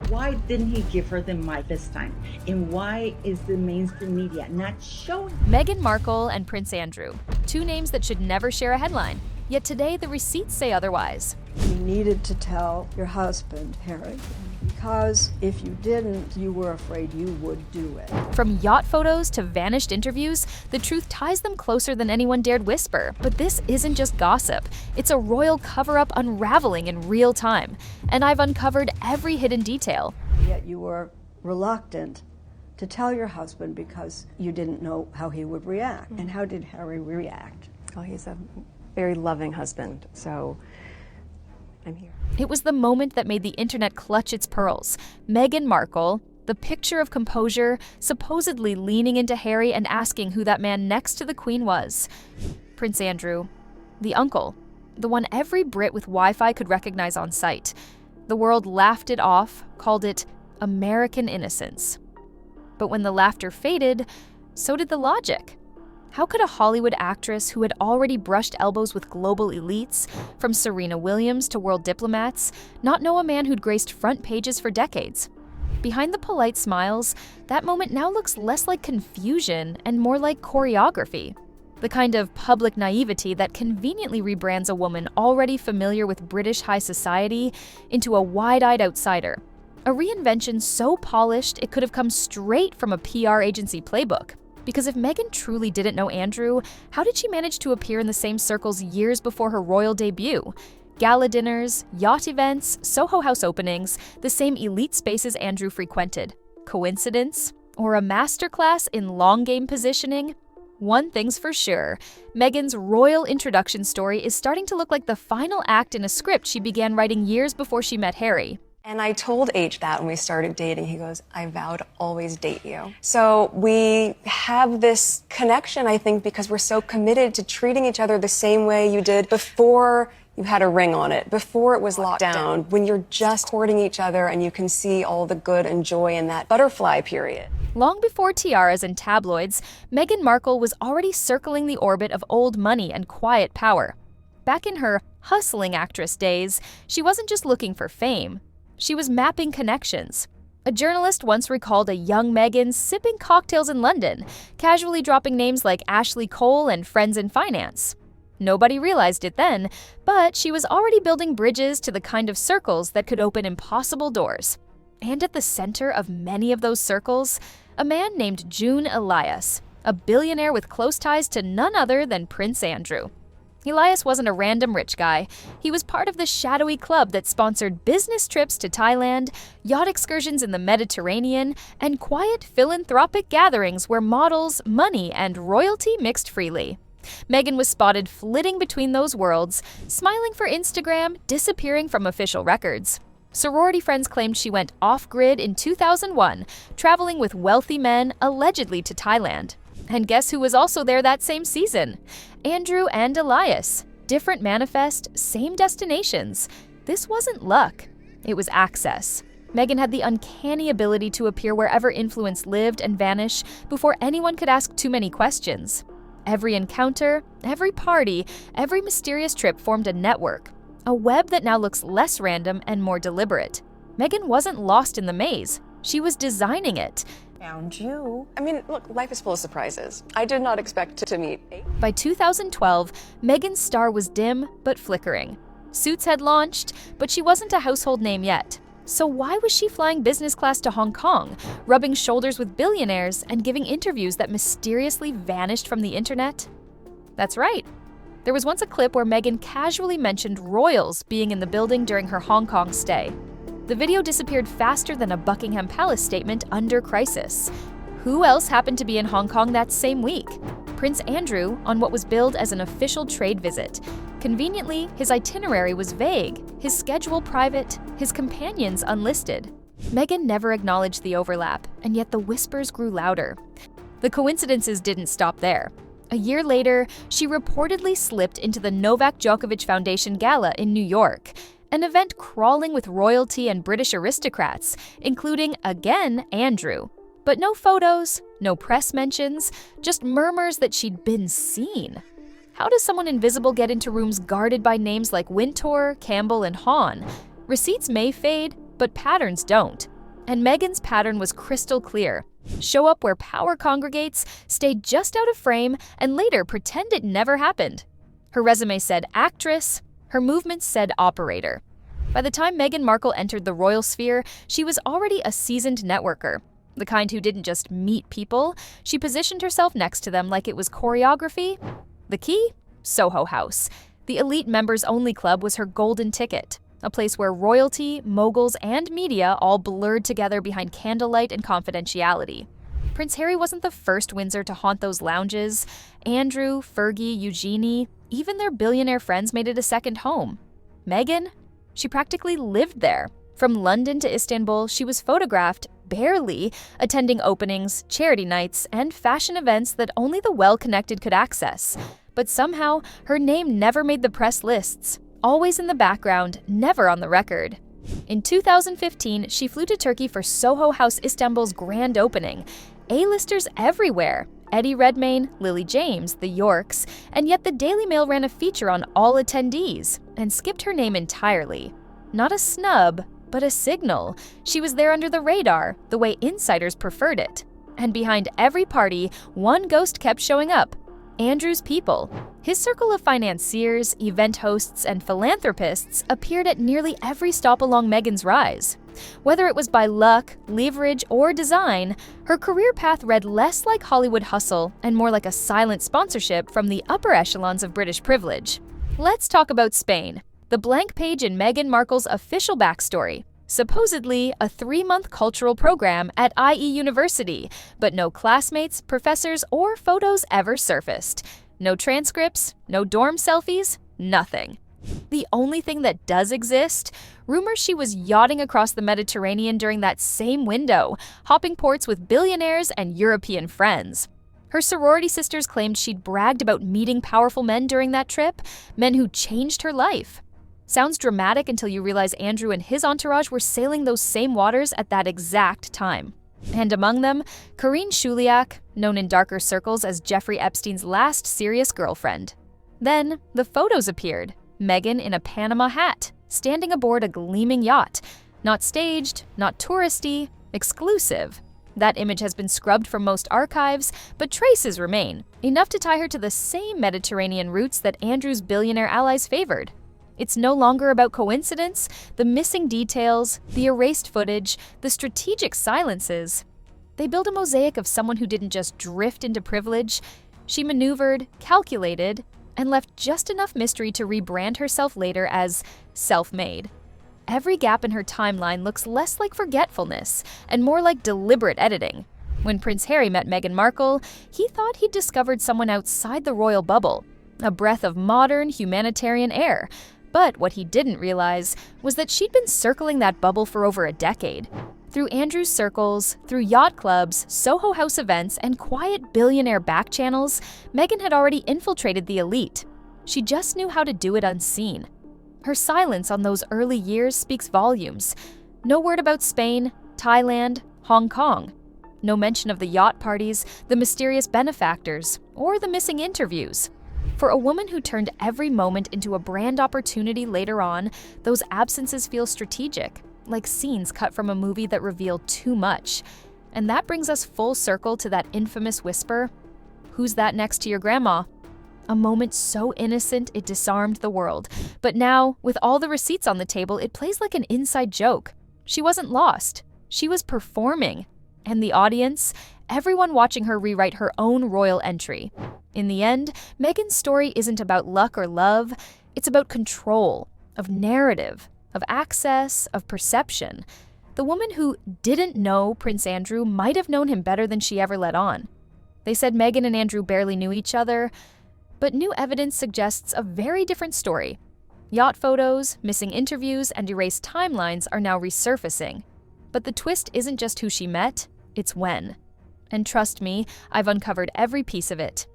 Why didn't he give her the mic this time? And why is the mainstream media not showing? Meghan Markle and Prince Andrew, two names that should never share a headline. Yet today, the receipts say otherwise. You needed to tell your husband, Harry, because if you didn't, you were afraid you would do it. From yacht photos to vanished interviews, the truth ties them closer than anyone dared whisper. But this isn't just gossip. It's a royal cover-up unraveling in real time. And I've uncovered every hidden detail. Yet you were reluctant to tell your husband because you didn't know how he would react. And how did Harry react? Well, he's a very loving husband, so I'm here. It was the moment that made the internet clutch its pearls. Meghan Markle, the picture of composure, supposedly leaning into Harry and asking who that man next to the Queen was. Prince Andrew, the uncle, the one every Brit with Wi-Fi could recognize on sight. The world laughed it off, called it American innocence. But when the laughter faded, so did the logic. How could a Hollywood actress who had already brushed elbows with global elites, from Serena Williams to world diplomats, not know a man who'd graced front pages for decades? Behind the polite smiles, that moment now looks less like confusion and more like choreography. The kind of public naivety that conveniently rebrands a woman already familiar with British high society into a wide-eyed outsider. A reinvention so polished it could have come straight from a PR agency playbook. Because if Meghan truly didn't know Andrew, how did she manage to appear in the same circles years before her royal debut? Gala dinners, yacht events, Soho House openings, the same elite spaces Andrew frequented. Coincidence? Or a masterclass in long game positioning? One thing's for sure, Meghan's royal introduction story is starting to look like the final act in a script she began writing years before she met Harry. And I told H that when we started dating. He goes, I vow to always date you. So we have this connection, I think, because we're so committed to treating each other the same way you did before you had a ring on it, before it was locked down, when you're just courting each other and you can see all the good and joy in that butterfly period. Long before tiaras and tabloids, Meghan Markle was already circling the orbit of old money and quiet power. Back in her hustling actress days, she wasn't just looking for fame. She was mapping connections. A journalist once recalled a young Meghan sipping cocktails in London, casually dropping names like Ashley Cole and friends in finance. Nobody realized it then, but she was already building bridges to the kind of circles that could open impossible doors. And at the center of many of those circles, a man named June Elias, a billionaire with close ties to none other than Prince Andrew. Elias wasn't a random rich guy. He was part of the shadowy club that sponsored business trips to Thailand, yacht excursions in the Mediterranean, and quiet philanthropic gatherings where models, money, and royalty mixed freely. Meghan was spotted flitting between those worlds, smiling for Instagram, disappearing from official records. Sorority friends claimed she went off-grid in 2001, traveling with wealthy men allegedly to Thailand. And guess who was also there that same season? Andrew and Elias. Different manifest, same destinations. This wasn't luck. It was access. Meghan had the uncanny ability to appear wherever influence lived and vanish before anyone could ask too many questions. Every encounter, every party, every mysterious trip formed a network. A web that now looks less random and more deliberate. Meghan wasn't lost in the maze. She was designing it. Found you. I mean, look, life is full of surprises. I did not expect to meet H. By 2012, Meghan's star was dim but flickering. Suits had launched, but she wasn't a household name yet. So why was she flying business class to Hong Kong, rubbing shoulders with billionaires, and giving interviews that mysteriously vanished from the internet? That's right. There was once a clip where Meghan casually mentioned royals being in the building during her Hong Kong stay. The video disappeared faster than a Buckingham Palace statement under crisis. Who else happened to be in Hong Kong that same week? Prince Andrew on what was billed as an official trade visit. Conveniently, his itinerary was vague, his schedule private, his companions unlisted. Meghan never acknowledged the overlap, and yet the whispers grew louder. The coincidences didn't stop there. A year later, she reportedly slipped into the Novak Djokovic Foundation Gala in New York, an event crawling with royalty and British aristocrats, including, again, Andrew. But no photos, no press mentions, just murmurs that she'd been seen. How does someone invisible get into rooms guarded by names like Wintour, Campbell, and Hahn? Receipts may fade, but patterns don't. And Meghan's pattern was crystal clear. Show up where power congregates, stay just out of frame, and later pretend it never happened. Her resume said actress, her movements said operator. By the time Meghan Markle entered the royal sphere, she was already a seasoned networker. The kind who didn't just meet people, she positioned herself next to them like it was choreography. The key? Soho House. The elite members-only club was her golden ticket. A place where royalty, moguls, and media all blurred together behind candlelight and confidentiality. Prince Harry wasn't the first Windsor to haunt those lounges. Andrew, Fergie, Eugenie, even their billionaire friends made it a second home. Meghan? She practically lived there. From London to Istanbul, she was photographed, barely, attending openings, charity nights, and fashion events that only the well-connected could access. But somehow, her name never made the press lists. Always in the background, never on the record. In 2015, she flew to Turkey for Soho House Istanbul's grand opening. A-listers everywhere. Eddie Redmayne, Lily James, the Yorks, and yet the Daily Mail ran a feature on all attendees and skipped her name entirely. Not a snub, but a signal. She was there under the radar, the way insiders preferred it. And behind every party, one ghost kept showing up. Andrew's people. His circle of financiers, event hosts, and philanthropists appeared at nearly every stop along Meghan's rise. Whether it was by luck, leverage, or design, her career path read less like Hollywood hustle and more like a silent sponsorship from the upper echelons of British privilege. Let's talk about Spain, the blank page in Meghan Markle's official backstory. Supposedly a 3-month cultural program at IE University, but no classmates, professors, or photos ever surfaced. No transcripts, no dorm selfies, nothing. The only thing that does exist? Rumors she was yachting across the Mediterranean during that same window, hopping ports with billionaires and European friends. Her sorority sisters claimed she'd bragged about meeting powerful men during that trip, men who changed her life. Sounds dramatic until you realize Andrew and his entourage were sailing those same waters at that exact time. And among them, Karine Shuliak, known in darker circles as Jeffrey Epstein's last serious girlfriend. Then, the photos appeared. Meghan in a Panama hat, standing aboard a gleaming yacht. Not staged, not touristy, exclusive. That image has been scrubbed from most archives, but traces remain, enough to tie her to the same Mediterranean routes that Andrew's billionaire allies favored. It's no longer about coincidence, the missing details, the erased footage, the strategic silences. They build a mosaic of someone who didn't just drift into privilege. She maneuvered, calculated, and left just enough mystery to rebrand herself later as self-made. Every gap in her timeline looks less like forgetfulness and more like deliberate editing. When Prince Harry met Meghan Markle, he thought he'd discovered someone outside the royal bubble, a breath of modern humanitarian air. But what he didn't realize was that she'd been circling that bubble for over a decade. Through Andrew's circles, through yacht clubs, Soho House events, and quiet billionaire back channels, Meghan had already infiltrated the elite. She just knew how to do it unseen. Her silence on those early years speaks volumes. No word about Spain, Thailand, Hong Kong. No mention of the yacht parties, the mysterious benefactors, or the missing interviews. For a woman who turned every moment into a brand opportunity later on, those absences feel strategic, like scenes cut from a movie that reveal too much. And that brings us full circle to that infamous whisper, "Who's that next to your grandma?" A moment so innocent it disarmed the world. But now, with all the receipts on the table, it plays like an inside joke. She wasn't lost. She was performing. And the audience? Everyone watching her rewrite her own royal entry. In the end, Meghan's story isn't about luck or love. It's about control, of narrative, of access, of perception. The woman who didn't know Prince Andrew might have known him better than she ever let on. They said Meghan and Andrew barely knew each other, but new evidence suggests a very different story. Yacht photos, missing interviews, and erased timelines are now resurfacing. But the twist isn't just who she met, it's when. And trust me, I've uncovered every piece of it.